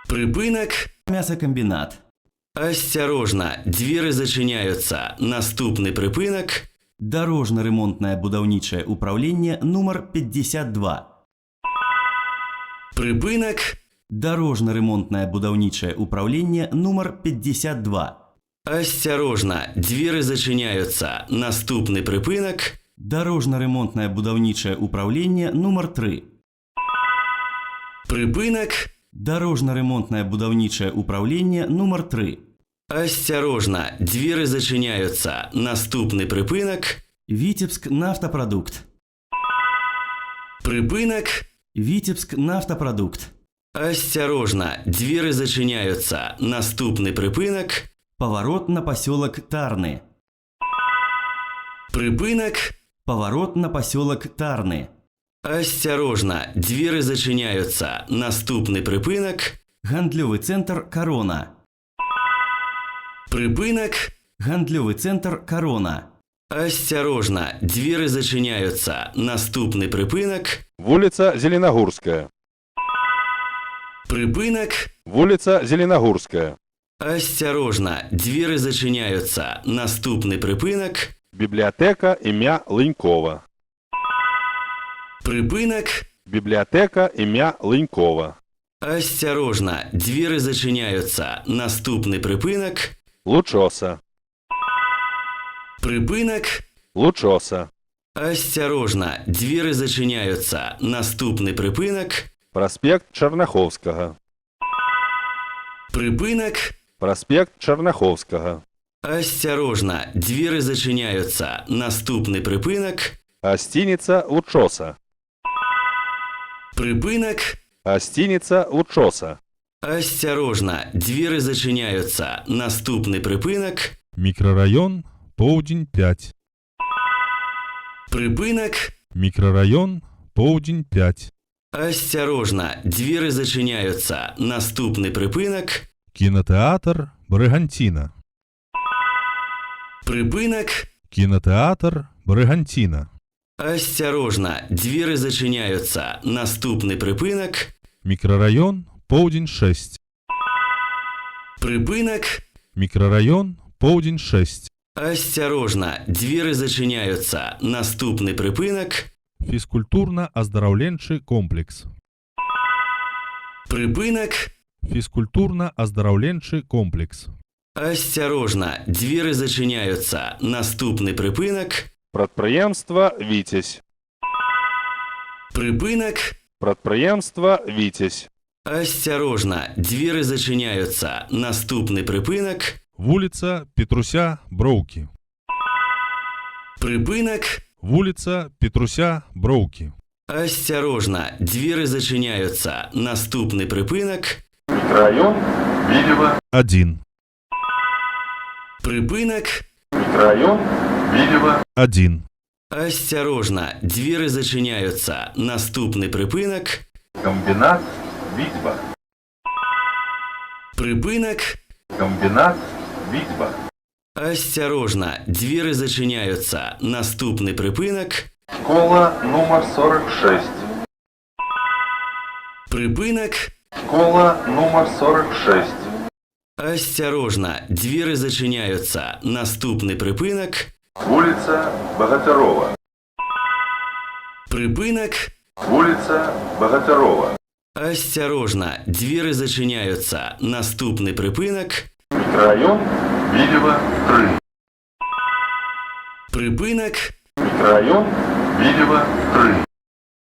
Припинок. Мясокомбинат. Осторожно, двери зачиняются. Наступний припинок. Дорожно-ремонтное будаўнічае управление номер 52. Припинок. Дорожно-ремонтное будаўнічае управление номер 52. Осторожно, двери зачиняются. Наступний припинок. Дорожно-ремонтное будаўнічае управление номер 3. Припинок. Дорожно-ремонтное будаўнічае управление номер 3. Осторожно, двери зачиняются. Наступний припинок. Витебск нафтопродукт. Припинок. Витебск нафтопродукт. Осторожно, двери зачиняются. Наступний припинок. Поворот на поселок Тарны. Припинок. Поворот на поселок Тарны. Осторожно, двери зачиняются. Наступний припинок. Гандлёвый центр Корона. Припинок. Гандлёвый центр Корона. Осторожно, двери зачиняются. Наступний припинок. Вулица Зеленогорская. Припинок. Вулица Зеленогорская. Осторожно, двери зачиняются. Наступний припинок. Библиотека имя Ленькова. Припинок. Библиотека имя Ленькова. Осторожно, двери зачиняются. Наступний припинок. Лучоса. Припинок. Лучоса. Осторожно, двери зачиняются. Наступний припинок. Проспект Черняховского. Припинок. Проспект Черняховского. Осторожно, двери зачиняются. Наступний припинок. Гостиница Лучоса. Припинок. Гостиница Лучоса. Осторожно, двери зачиняются. Наступний припинок. Микрорайон Поудень 5. Припинок. Микрорайон Поудень 5. Осторожно, двери зачиняются. Наступний припинок. Кинотеатр Бригантина. Припинок. Кинотеатр Бригантина. Осторожно, двери зачиняются. Наступний припинок. Микрорайон Поудень 6. Припинок. Микрорайон Поудень 6. Осторожно, двери зачиняются. Наступний припинок. Физкультурно-оздоровленчий комплекс. Припинок. Физкультурно-оздоровленчий комплекс. Осторожно, двери зачиняются. Наступний припинок. Предприемство Витязь. Припинок. Предприемство Витязь. Осторожно, двери зачиняются. Наступний припинок. Вулица Петруся Броуки. Припинок. Вулица Петруся Броуки. Осторожно, двери зачиняются. Наступний припинок. Микрорайон Видево. 1. Припинок. Микрорайон Видево. 1. Осторожно, двери зачиняются. Наступний припинок. Комбинат Витьба. Припинок. Комбинат Витьба. Осторожно, двери зачиняются. Наступний припинок. Школа номер 46. Припинок. Школа номер 46. Осторожно, двери зачиняются. Наступний припинок. Улица Богатырова. Припинок. Улица Богатырова. Осторожно, двери зачиняются. Наступний припинок. Микрорайон Видево 3. Припинок. Микрорайон Видево 3.